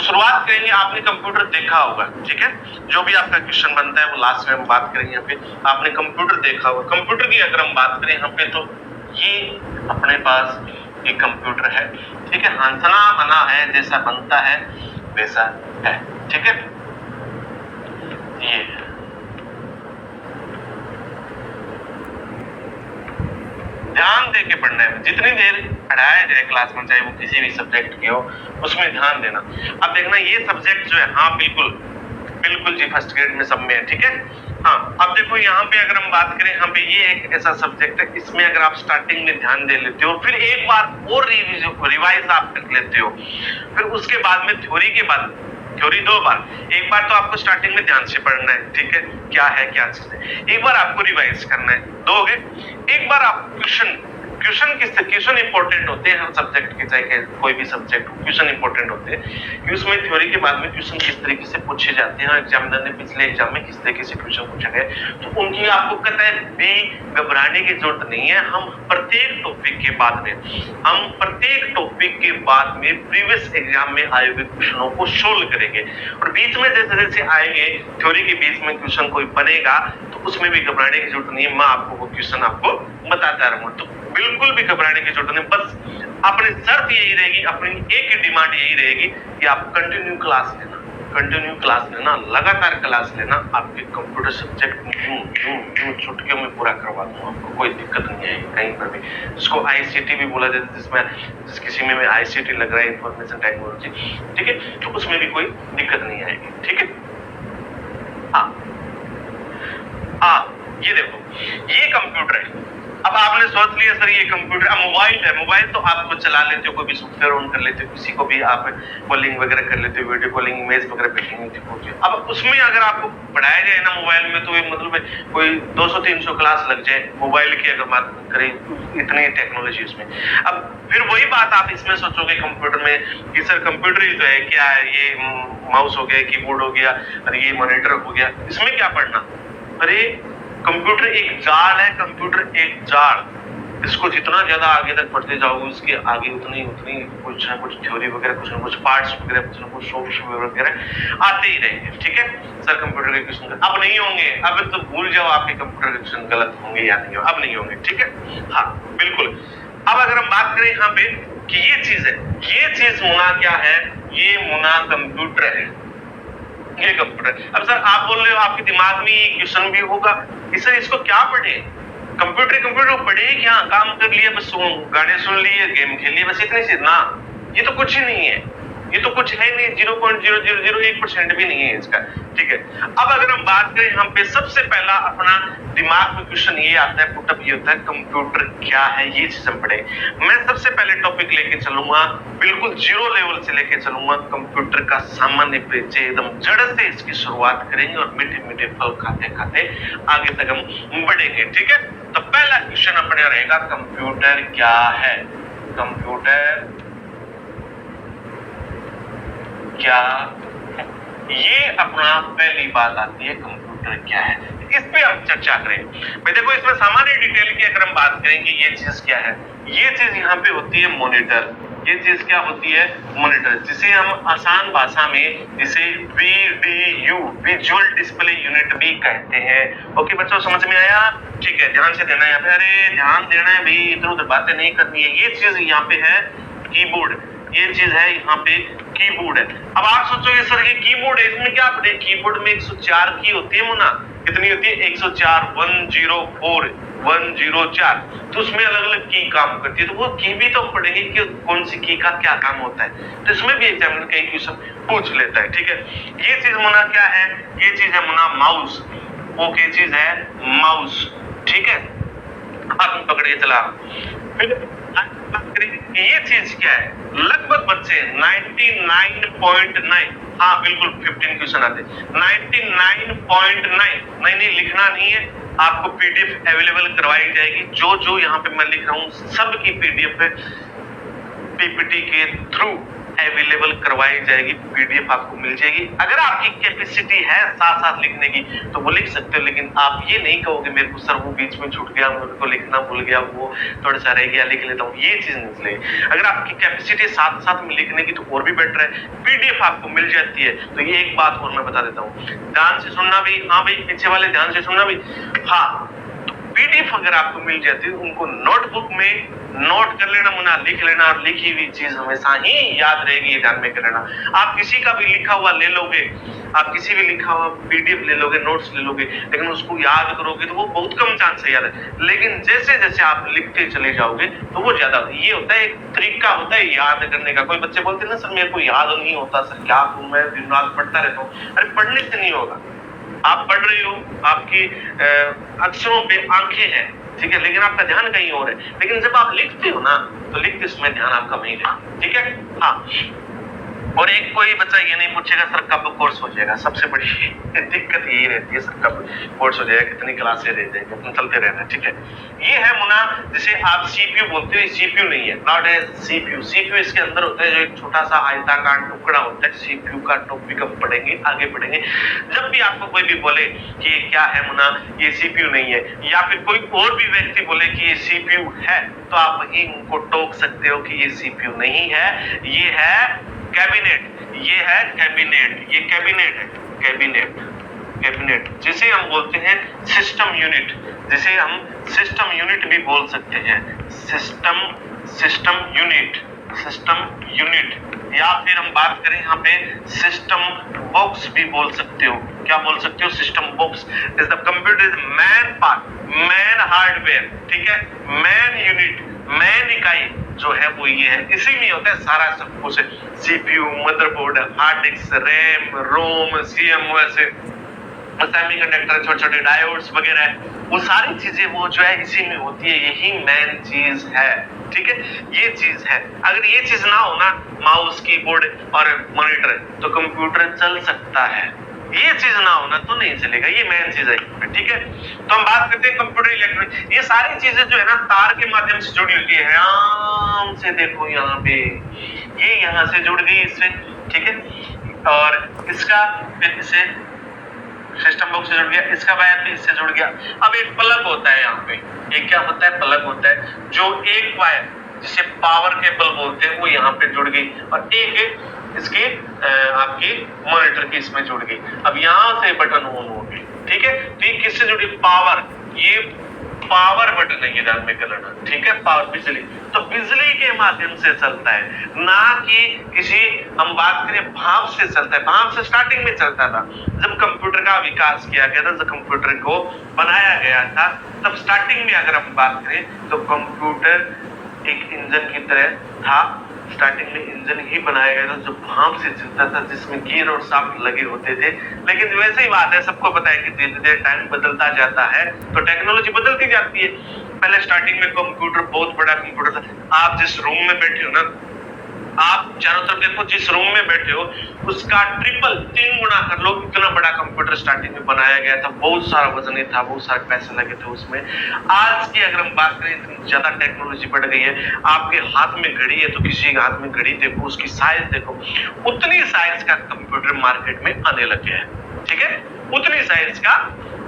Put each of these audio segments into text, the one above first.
शुरुआत करेंगे, आपने कंप्यूटर देखा होगा, ठीक है, जो भी आपका क्वेश्चन बनता है वो लास्ट में हम बात करेंगे। यहाँ पे आपने कंप्यूटर देखा होगा। कंप्यूटर की अगर हम बात करें यहाँ पे, तो ये अपने पास एक कंप्यूटर है, ठीक है, हंसना बना है, जैसा बनता है वैसा है, ठीक है। ये ध्यान दे के पढ़ना है, जितनी देर पढ़ाया जाए क्लास में, चाहे वो किसी भी सब्जेक्ट की हो, उसमें ध्यान देना। अब देखना ये सब्जेक्ट जो है, हाँ बिल्कुल बिल्कुल जी, फर्स्ट ग्रेड में सब में है, ठीक है। हाँ, अब देखो यहाँ पे अगर हम बात करें, यहाँ पे ये एक ऐसा सब्जेक्ट है, इसमें अगर आप स्टार्टिंग में ध्यान दे लेते हो, फिर एक बार और रिवाइज आप कर लेते हो, फिर उसके बाद में थ्योरी के बाद, थ्योरी 2 बार, एक बार तो आपको स्टार्टिंग में ध्यान से पढ़ना है, ठीक है, क्या है क्या चीज है, एक बार आपको रिवाइज करना है, 2 हो गए। एक बार आप क्वेश्चन इंपॉर्टेंट होते हैं हर सब्जेक्ट के, चाहे कोई भी सब्जेक्ट हो, क्वेश्चन इंपॉर्टेंट होते हैं कि उसमें थ्योरी के बाद में क्वेश्चन किस तरीके से पूछे जाते हैं, एग्जामिनर ने पिछले एग्जाम में किस तरीके से क्वेश्चन पूछे गए, तो उनकी आपको कहता है भी घबराने की जरूरत नहीं है। हम प्रत्येक टॉपिक के बाद में प्रीवियस एग्जाम में आए हुए क्वेश्चनों को सोल्व करेंगे, और बीच में जैसे जैसे आएंगे थ्योरी के बीच में क्वेश्चन कोई बनेगा, तो उसमें भी घबराने की जरूरत नहीं है, मैं आपको वो क्वेश्चन आपको बताता रहूंगा। तो बिल्कुल भी घबराने की जरूरत नहीं, बस अपनी शर्त यही रहेगी, अपनी एक ही डिमांड यही रहेगी कि आप कंटिन्यू क्लास लेना, लगातार क्लास लेना। आपके कंप्यूटर सब्जेक्ट यूं चुटकियों में पूरा करवा दूंगा, आपको कोई दिक्कत नहीं आएगी कहीं पर भी। जिसको आईसीटी भी बोला जाता है, जिस किसी में आईसीटी लग रहा है, इंफॉर्मेशन टेक्नोलॉजी, ठीक है, तो उसमें भी कोई दिक्कत नहीं आएगी, ठीक है। ये देखो, ये कंप्यूटर है। अब आपने सोच लिया सर ये कंप्यूटर, अब मोबाइल है, मोबाइल तो आप खुद चला लेते हो, कोई भी सॉफ्टवेयर ऑन कर लेते हो, किसी को भी आप कॉलिंग वगैरह कर लेते हो, वीडियो कॉलिंग, इमेज वगैरह भेजेंगे। अब उसमें अगर आपको पढ़ाया जाए ना मोबाइल में, तो ये मतलब कोई 200-300 क्लास लग जाए मोबाइल की अगर बात करें, इतनी टेक्नोलॉजी उसमें। अब फिर वही बात आप इसमें सोचोगे कंप्यूटर में कि सर कंप्यूटर ही तो है, क्या है ये, माउस हो गया, कीबोर्ड हो गया, और ये मॉनिटर हो गया, इसमें क्या पढ़ना। अरे कंप्यूटर एक जाल है, कंप्यूटर एक जाल, इसको जितना ज्यादा आगे तक पढ़ते जाओगे, उसके आगे उतनी कुछ ना कुछ थ्योरी वगैरह, कुछ ना कुछ पार्ट्स वगैरह, कुछ ना कुछ सॉफ्टवेयर वगैरह आते ही रहेंगे, ठीक है। सर कंप्यूटर के क्वेश्चन अब नहीं होंगे, अब तो भूल जाओ आपके कंप्यूटर के क्वेश्चन गलत होंगे या नहीं, अब नहीं होंगे, ठीक है। हाँ बिल्कुल। अब अगर हम बात करें यहाँ पे कि ये चीज है, ये चीज मुना क्या है, ये मुना कंप्यूटर है, ये कंप्यूटर। अब सर आप बोल रहे हो आपके दिमाग में ये क्वेश्चन भी होगा कि सर इसको क्या पढ़े, कंप्यूटर पढ़े क्या, काम कर लिया बस, गाने सुन लिए, गेम खेल लिए, बस इतनी सी ना, ये तो कुछ ही नहीं है, ये तो कुछ है नहीं, 0.0001% भी नहीं है इसका, ठीक है। अब अगर हम बात करें यहाँ पे, सबसे पहला अपना दिमाग में क्वेश्चन ये आता है, पुटअप ये होता है, कंप्यूटर क्या है, ये चीज हम पढ़े। मैं सबसे पहले टॉपिक लेके चलूंगा, बिल्कुल 0 लेवल से लेके चलूंगा, कंप्यूटर का सामान्य परिचय, एकदम जड़ से इसकी शुरुआत करेंगे, और मीठे मीठे फल खाते खाते आगे तक हम बढ़ेंगे, ठीक है। तो पहला क्वेश्चन अपने रहेगा, कंप्यूटर क्या है, कंप्यूटर क्या है, ये अपना पहली बात आती है, कंप्यूटर क्या है, इस पे हम चर्चा करें। भाई देखो, इसमें सामान्य डिटेल की अगर हम बात करेंगे, ये चीज क्या है, ये चीज यहाँ पे होती है मॉनिटर, ये चीज क्या होती है, मॉनिटर, जिसे हम आसान भाषा में जिसे VDU, विजुअल डिस्प्ले यूनिट भी कहते हैं। ओके बच्चों, समझ में आया, ठीक है, ध्यान से देना है यहाँ पे, अरे ध्यान देना है भाई, इधर उधर बातें नहीं करनी है। ये चीज यहाँ पे है कीबोर्ड, ये चीज है यहाँ पे कीबोर्ड है। अब आप सोचोगे सर ये कीबोर्ड है, इसमें क्या पढ़े, कीबोर्ड में 104 की होती है मुना, कितनी होती है, 104, 104, 104, तो उसमें अलग अलग की काम करती है, तो वो की भी तो हम पढ़ेंगे कि कौन सी की का क्या काम होता है, तो इसमें भी एग्जामिनर कई क्वेश्चन पूछ लेता है, ठीक है। ये चीज मुना क्या है, ये चीज है मुना माउस, वो क्या चीज है, माउस, ठीक है। अब पकड़ के चला, ये चीज क्या है, लगभग बच्चे 99.9, हाँ बिल्कुल 15 क्वेश्चन आते, 99.9, नहीं लिखना नहीं है, आपको पीडीएफ अवेलेबल करवाई जाएगी, जो यहाँ पे मैं लिख रहा हूँ सबकी पीडीएफ पीपीटी के थ्रू अवेलेबल करवाई जाएगी, पीडीएफ आपको मिल जाएगी। अगर आपकी कैपेसिटी है साथ साथ लिखने की तो वो लिख सकते हो, लेकिन आप ये नहीं कहोगे मेरे को सर वो बीच में छूट गया, मेरे को लिखना भूल गया, वो थोड़ा सा रह गया, लिख लेता हूँ, ये चीज नहीं चलेगी। अगर आपकी कैपेसिटी साथ साथ में लिखने की तो और भी बेटर है, पीडीएफ आपको मिल जाती है। तो ये एक बात और मैं बता देता हूँ, ध्यान से सुनना भी, हाँ भाई पीछे वाले ध्यान से सुनना भी, हाँ पीडीएफ अगर आपको मिल जाती है उनको नोटबुक में नोट कर लेना, मुना लिख लेना, और लिखी हुई चीज हमेशा ही याद रहेगी, ये ध्यान में कर लेना। आप किसी का भी लिखा हुआ ले लोगे, आप किसी भी लिखा हुआ पीडीएफ ले लोगे, नोट्स ले लोगे, लेकिन उसको याद करोगे तो वो बहुत कम चांस है याद है। लेकिन जैसे जैसे आप लिखते चले जाओगे तो वो ज्यादा, ये होता है एक तरीका होता है याद करने का। कोई बच्चे बोलते हैं ना सर मेरे को याद नहीं होता, सर क्या करूं मैं दिन रात पढ़ता रहता हूँ। अरे पढ़ने से नहीं होगा, आप पढ़ रहे हो, आपकी अक्षरों पे आंखें हैं, ठीक है, लेकिन आपका ध्यान कहीं और है। लेकिन जब आप लिखते हो ना तो लिखते समय ध्यान आपका वहीं रहेगा, ठीक है। हाँ, और एक कोई बच्चा ये नहीं पूछेगा सर कब कोर्स हो जाएगा, सबसे बड़ी दिक्कत यही रहती है, सर कब कोर्स हो जाएगा, कितनी क्लासें रह जाएंगे, अपने चलते रहना, ठीक है। ये है मुना, जिसे आप सीपीयू बोलते हो, सीपीयू नहीं है, नॉट ए सीपीयू। सीपीयू इसके अंदर होता है जो एक छोटा सा आयताकार टुकड़ा होता है। सीपीयू का टॉपिक हम पढ़ेंगे, आगे पढ़ेंगे। जब भी आपको कोई भी बोले कि ये क्या है मुना, ये सीपीयू नहीं है, या फिर कोई और भी व्यक्ति बोले कि ये सीपीयू है, तो आप वही उनको टोक सकते हो कि ये सीपीयू नहीं है, ये है कैबिनेट, ये है कैबिनेट, ये कैबिनेट है, कैबिनेट, कैबिनेट जिसे हम बोलते हैं सिस्टम यूनिट, जिसे हम सिस्टम यूनिट भी बोल सकते हैं, system, system unit, system unit, या फिर हम बात करें यहाँ पे सिस्टम बॉक्स भी बोल सकते हो। क्या बोल सकते हो? System box is the computer is man part, man hardware, ठीक है, मैन यूनिट, मैन इकाई जो है वो ये है, इसी में होता है सारा सब कुछ, CPU, motherboard, hard disk, RAM, ROM, CMOS, semiconductor, छोटे छोटे डायोड्स वगैरह, वो सारी चीजें वो जो है इसी में होती है, यही मेन चीज है, ठीक है, ये चीज है। अगर ये चीज ना हो ना, माउस, कीबोर्ड और मॉनिटर, तो कंप्यूटर चल सकता है, ये चीज ना होना तो नहीं चलेगा, ये मेन चीज है, ठीक है। तो हम बात करते हैं कंप्यूटर इलेक्ट्रॉनिक, ये सारी चीजें जो है ना तार के माध्यम से जुड़ी होती है। आराम से देखो यहाँ पे, ये यहाँ से जुड़ गई इससे, ठीक है, और इसका फिर इसे सिस्टम बॉक्स से जुड़ गया, इसका वायर भी इससे जुड़ गया। अब एक प्लग होता है यहाँ पे, एक क्या होता है, प्लग होता है, जो एक वायर जिसे पावर केबल बोलते हैं वो यहाँ पे जुड़ गई, और एक इसके आपके मॉनिटर की इसमें जुड़ गई। अब यहाँ से बटन ऑन हो गई, ठीक है। तो ये किससे जुड़ी? पावर, ये पावर बटन है, ये ध्यान में कर लेना, ठीक है, पावर, बिजली। तो बिजली के माध्यम से चलता है, ना कि किसी, हम बात करें भाप से चलता है। भाप से स्टार्टिंग में चलता था, जब कंप्यूटर का विकास किया गया था, जब कंप्यूटर को बनाया गया था, तब स्टार्टिंग में अगर हम बात करें तो कंप्यूटर एक इंजन की तरह था। स्टार्टिंग में इंजन ही बनाया गया था जो भाप से चलता था, जिसमें गियर और शाफ्ट लगे होते थे। लेकिन वैसे ही बात है, सबको पता है कि धीरे धीरे टाइम बदलता जाता है तो टेक्नोलॉजी बदलती जाती है। पहले स्टार्टिंग में कंप्यूटर बहुत बड़ा कंप्यूटर था। आप जिस रूम में बैठे हो ना, आप चारों तरफ देखो, जिस रूम में बैठे हो उसका ट्रिपल, 3 गुना कर लो, इतना बड़ा कंप्यूटर स्टार्टिंग में बनाया गया था। बहुत सारा वजन था, बहुत सारे पैसे लगे थे उसमें। आज की अगर हम बात करें, इतनी ज्यादा टेक्नोलॉजी बढ़ गई है। आपके हाथ में घड़ी है तो किसी के हाथ में घड़ी देखो, उसकी साइज देखो, उतनी साइज का कंप्यूटर मार्केट में आने लगे हैं, ठीक है, उतनी साइज का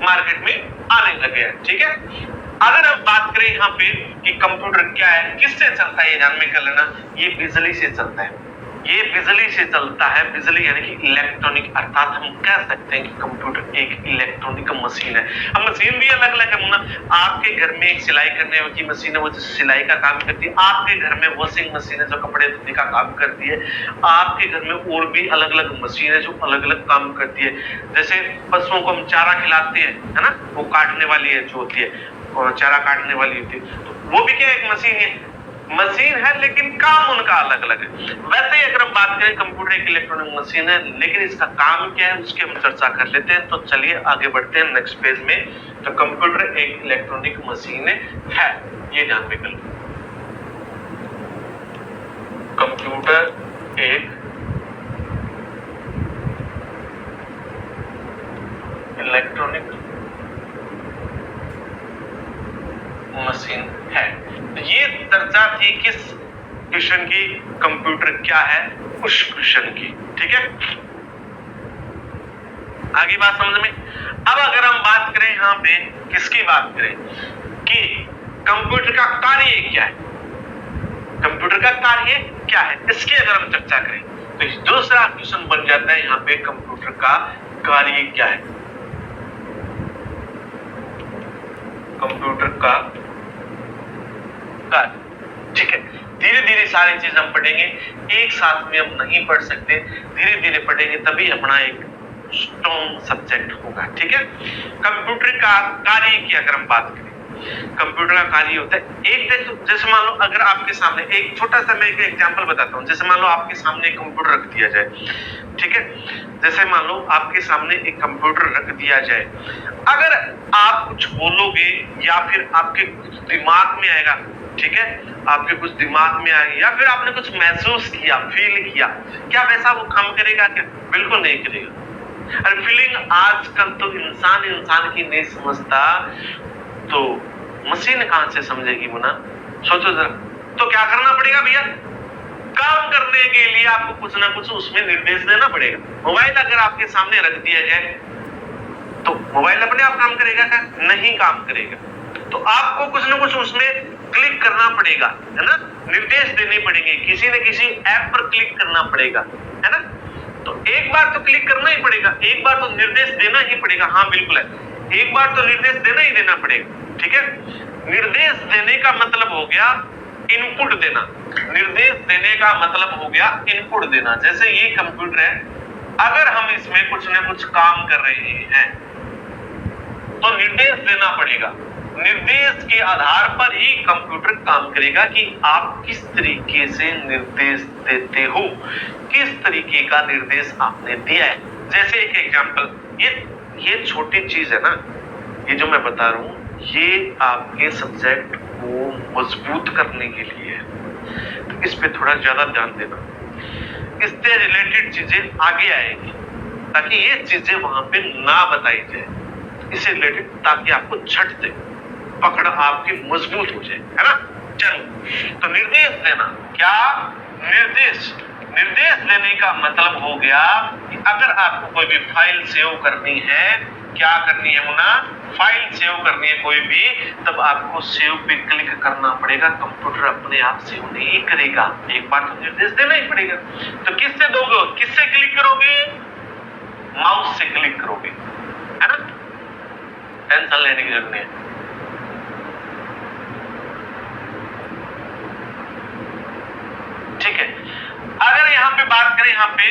मार्केट में आने लगे हैं, ठीक है। अगर हम बात करें यहाँ पे कि कंप्यूटर क्या है, किससे चलता है, ये ध्यान में कर लेना, ये बिजली से चलता है, ये बिजली से चलता है। बिजली यानी कि इलेक्ट्रॉनिक, अर्थात हम कह सकते हैं कि कंप्यूटर एक इलेक्ट्रॉनिक मशीन है। अब मशीन भी अलग अलग है ना, आपके घर में एक सिलाई करने की मशीन है, वो सिलाई का काम करती है। आपके घर में वॉशिंग मशीन है जो कपड़े धोने का काम करती है। आपके घर में और भी अलग अलग मशीन है जो अलग अलग काम करती है। जैसे पशुओं को हम चारा खिलाते हैं, है ना, वो काटने वाली है जो होती है, और चारा काटने वाली होती है, तो वो भी क्या एक मशीन है, मशीन है, लेकिन काम उनका अलग अलग है। वैसे ही अगर हम बात करें, कंप्यूटर एक इलेक्ट्रॉनिक मशीन है, लेकिन इसका काम क्या है उसकी हम चर्चा कर लेते हैं। तो चलिए आगे बढ़ते हैं नेक्स्ट पेज में। तो कंप्यूटर एक इलेक्ट्रॉनिक मशीन है, ये ध्यान में कर लो। कंप्यूटर एक इलेक्ट्रॉनिक मशीन है। तो ये चर्चा थी किस क्वेश्चन की, कंप्यूटर क्या है उस क्वेश्चन की। ठीक है, आगे बात समझ में। अब अगर हम बात करें यहाँ पे किसकी बात करें कि कंप्यूटर का कार्य क्या है, कंप्यूटर का कार्य क्या है, इसकी अगर हम चर्चा करें तो दूसरा क्वेश्चन बन जाता है यहाँ पे कंप्यूटर का कार्य क्या है। कंप्यूटर का कार्य, ठीक है, धीरे धीरे सारी चीज हम पढ़ेंगे, एक साथ में हम नहीं पढ़ सकते, धीरे धीरे पढ़ेंगे तभी अपना एक स्ट्रॉन्ग सब्जेक्ट होगा। ठीक है, कंप्यूटर का कार्य की अगर हम बात करें, कंप्यूटर का कार्य होता है एक, जैसे मान लो अगर आपके सामने एक छोटा सा मैं एक एग्जांपल बताता हूं, जैसे मान लो आपके सामने एक कंप्यूटर रख दिया जाए। ठीक है, जैसे मान लो आपके सामने एक कंप्यूटर रख दिया जाए, अगर आप कुछ बोलोगे या फिर आपके कुछ दिमाग में आएगा, ठीक है, आपके कुछ दिमाग में आएगा या फिर आपने कुछ महसूस किया, फील किया, क्या वैसा वो काम करेगा? क्या बिल्कुल नहीं करेगा। और फीलिंग आजकल तो इंसान की नहीं समझता, तो मशीन कहां से समझेगी मुना? सोचो जरा। तो क्या करना पड़ेगा भैया? काम करने के लिए आपको कुछ ना कुछ उसमें निर्देश देना पड़ेगा। मोबाइल अगर आपके सामने रख दिया जाए तो मोबाइल अपने आप काम करेगा क्या? नहीं काम करेगा। तो आपको कुछ ना कुछ उसमें क्लिक करना पड़ेगा, है ना, निर्देश देने पड़ेंगे, किसी न किसी ऐप पर क्लिक करना पड़ेगा, है ना। तो एक बार तो क्लिक करना ही पड़ेगा, एक बार तो निर्देश देना ही पड़ेगा। हाँ बिल्कुल है, एक बार तो निर्देश देना ही देना पड़ेगा। ठीक है, निर्देश देने का मतलब हो गया इनपुट देना, निर्देश देने का मतलब हो गया इनपुट देना। जैसे ये कंप्यूटर है, अगर हम इसमें कुछ ना कुछ काम कर रहे हैं तो निर्देश देना पड़ेगा, निर्देश के आधार पर ही कंप्यूटर काम करेगा कि आप किस तरीके से निर्देश देते हो, किस तरीके का निर्देश आपने दिया है। जैसे एक एग्जांपल, ये छोटी चीज है ना, ये जो मैं बता रहा हूं, ये आपके सब्जेक्ट को मजबूत करने के लिए है, तो इस पे थोड़ा ज्यादा ध्यान देना। इससे रिलेटेड चीजें आगे आएगी ताकि ये चीजें वहां पे ना बताई जाए, इससे रिलेटेड, ताकि आपको झट दे, पकड़ आपकी मजबूत हो जाए, है ना। चलो, तो निर्देश देना, क्या निर्देश देने का मतलब हो गया कि अगर आपको कोई भी फाइल सेव करनी है, क्या करनी है मुना? फाइल सेव करनी है कोई भी, तब आपको सेव पे क्लिक करना पड़ेगा। कंप्यूटर अपने आप सेव नहीं करेगा, एक बार तो निर्देश देना ही पड़ेगा। तो किससे दोगे? किससे क्लिक करोगे? माउस से क्लिक करोगे, है ना। टेंशन लेने की जरूरत नहीं है। ठीक है, अगर यहाँ पे बात करें, यहाँ पे